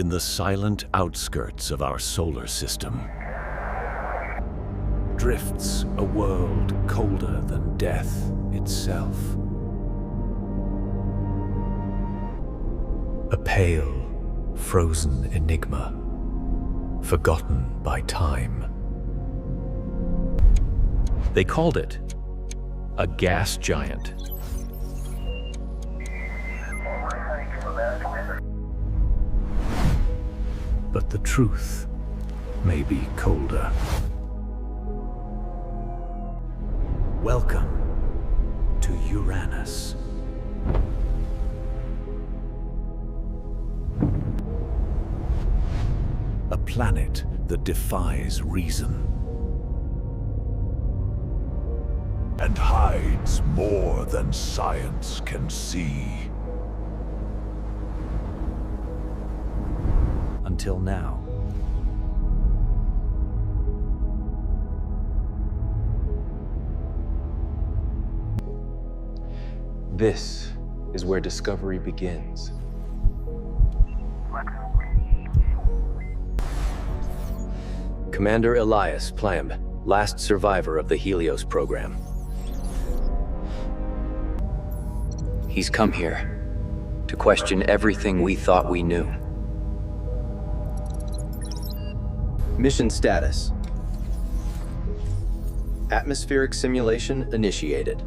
in the silent outskirts of our solar system, drifts a world colder than death itself. A pale, frozen enigma, forgotten by time. They called it a gas giant. But the truth may be colder. Welcome to Uranus. A planet that defies reason. And hides more than science can see. Until now. This is where discovery begins. Commander Elias Plamb, last survivor of the Helios program. He's come here to question everything we thought we knew. Mission status. Atmospheric simulation initiated.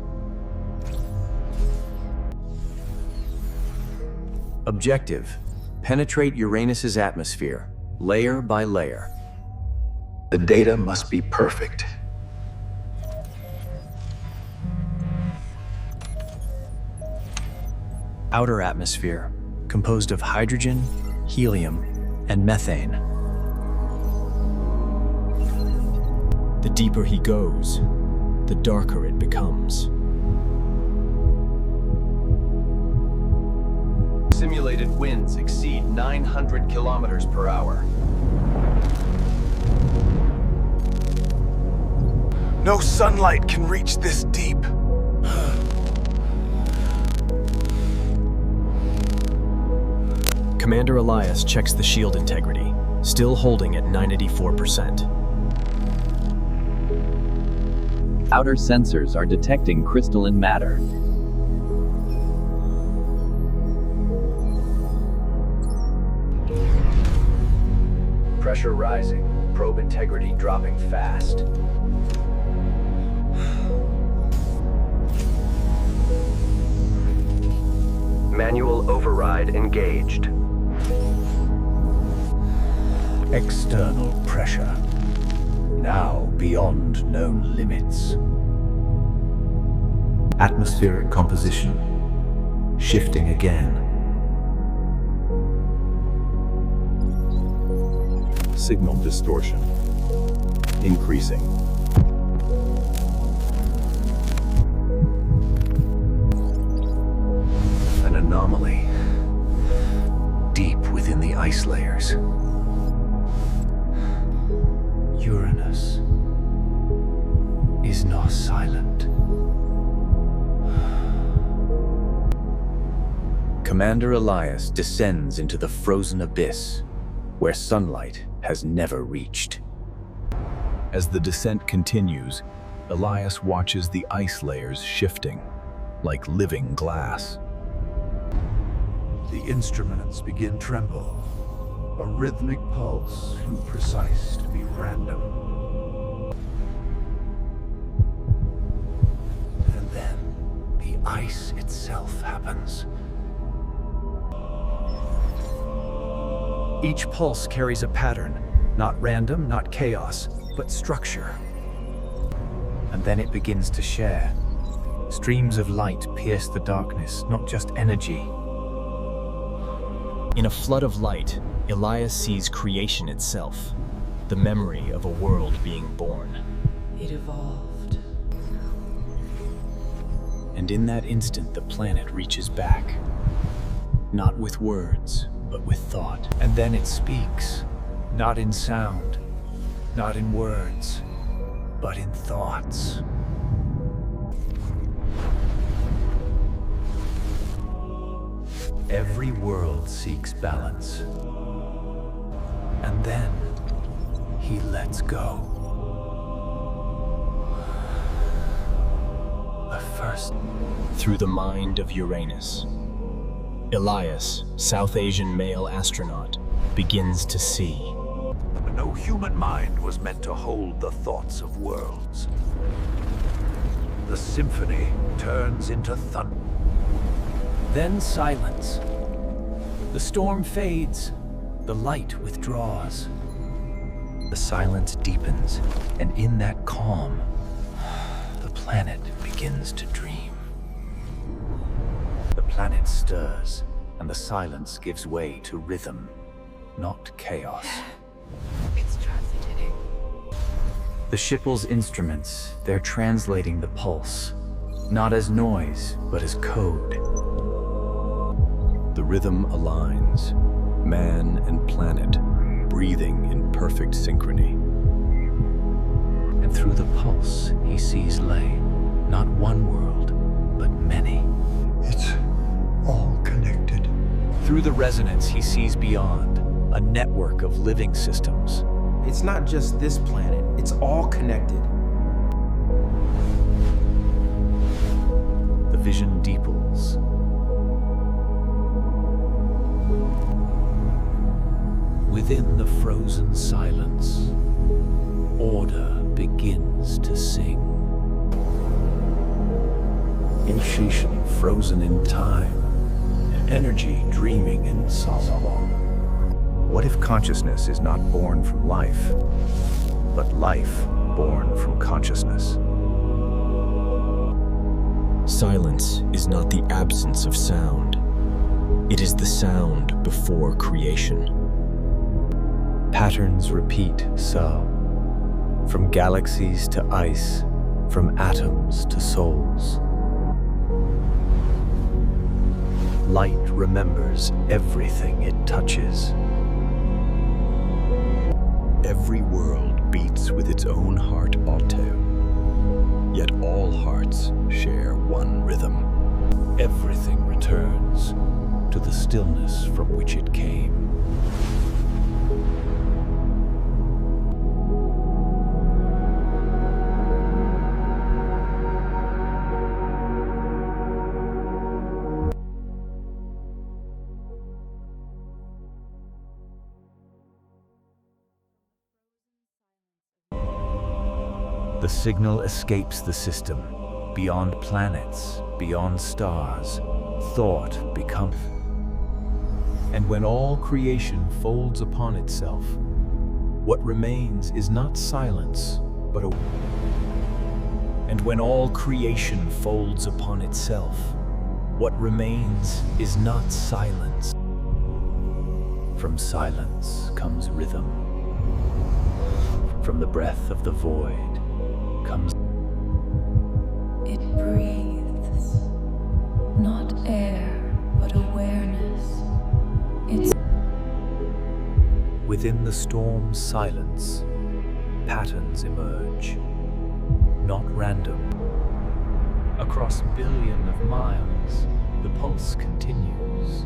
Objective: penetrate Uranus's atmosphere, layer by layer. The data must be perfect. Outer atmosphere, composed of hydrogen, helium, and methane. The deeper he goes, the darker it becomes. Simulated winds exceed 900 kilometers per hour. No sunlight can reach this deep. Commander Elias checks the shield integrity, still holding at 94%. Outer sensors are detecting crystalline matter. Pressure rising, probe integrity dropping fast. Manual override engaged. External pressure, now beyond known limits. Atmospheric composition, shifting again. Signal distortion, increasing. An anomaly, deep within the ice layers. Uranus is not silent. Commander Elias descends into the frozen abyss, where sunlight has never reached. As the descent continues, Elias watches the ice layers shifting, like living glass. The instruments begin tremble, a rhythmic pulse too precise to be random. And then the ice itself happens. Each pulse carries a pattern, not random, not chaos, but structure. And then it begins to share. Streams of light pierce the darkness, not just energy. In a flood of light, Elias sees creation itself, the memory of a world being born. It evolved. And in that instant, the planet reaches back. Not with words, but with thought. And then it speaks, not in sound, not in words, but in thoughts. Every world seeks balance. And then he lets go. The first. Through the mind of Uranus, Elias, South Asian male astronaut, begins to see. No human mind was meant to hold the thoughts of worlds. The symphony turns into thunder. Then silence. The storm fades. The light withdraws. The silence deepens, and in that calm, the planet begins to dream. The planet stirs, and the silence gives way to rhythm, not chaos. It's transmitting. The Shipple's instruments, they're translating the pulse, not as noise, but as code. The rhythm aligns, man and planet, breathing in perfect synchrony. And through the pulse, he sees lay, not one world, but many. It's all connected. Through the resonance, he sees beyond, a network of living systems. It's not just this planet, it's all connected. The vision deepens. Within the frozen silence, order begins to sing. Initiation frozen in time, energy dreaming in song. What if consciousness is not born from life, but life born from consciousness? Silence is not the absence of sound. It is the sound before creation. Patterns repeat so, from galaxies to ice, from atoms to souls. Light remembers everything it touches. Every world beats with its own heart auto, yet all hearts share one rhythm. Everything returns to the stillness from which it came. The signal escapes the system, beyond planets, beyond stars. Thought becomes. And when all creation folds upon itself, what remains is not silence, but a. And when all creation folds upon itself, what remains is not silence. From silence comes rhythm. From the breath of the void comes. It breathes. Not air, but awareness. It's Within the storm's silence, patterns emerge, not random. Across billions of miles, the pulse continues.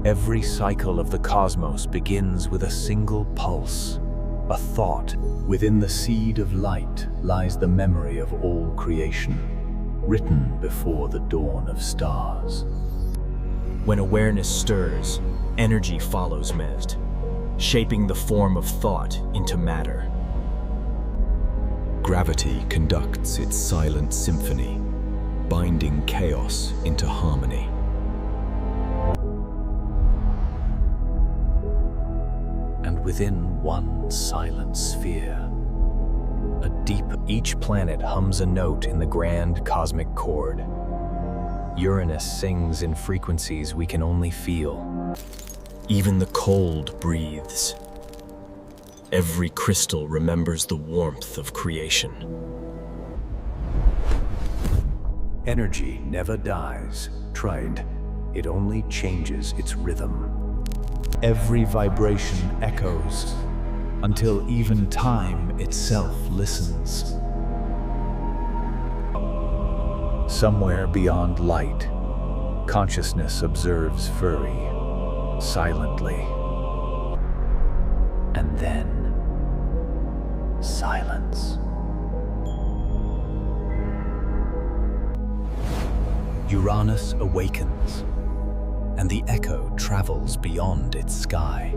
Every cycle of the cosmos begins with a single pulse, a thought. Within the seed of light lies the memory of all creation, written before the dawn of stars. When awareness stirs, energy follows Mezd, shaping the form of thought into matter. Gravity conducts its silent symphony, binding chaos into harmony. And within one silent sphere, each planet hums a note in the grand cosmic chord. Uranus sings in frequencies we can only feel. Even the cold breathes. Every crystal remembers the warmth of creation. Energy never dies, tried. It only changes its rhythm. Every vibration echoes until even time itself listens. Somewhere beyond light, consciousness observes Furry, silently. And then, silence. Uranus awakens, and the echo travels beyond its sky.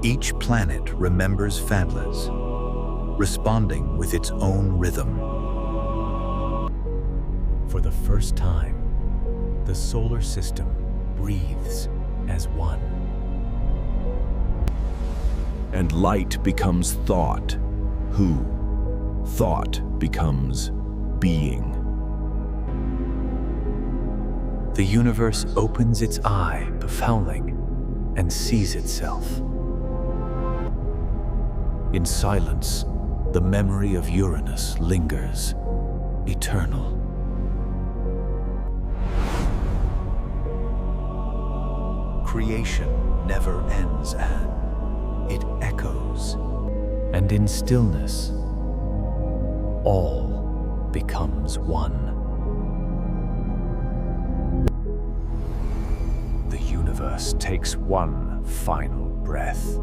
Each planet remembers families, responding with its own rhythm. For the first time, the solar system breathes as one. And light becomes thought. Who? Thought becomes being. The universe opens its eye, befouling, and sees itself. In silence, the memory of Uranus lingers, eternal. Creation never ends, Anne. It echoes. And in stillness, all becomes one. The universe takes one final breath.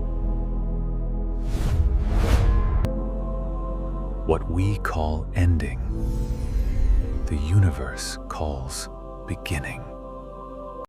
What we call ending, the universe calls beginning.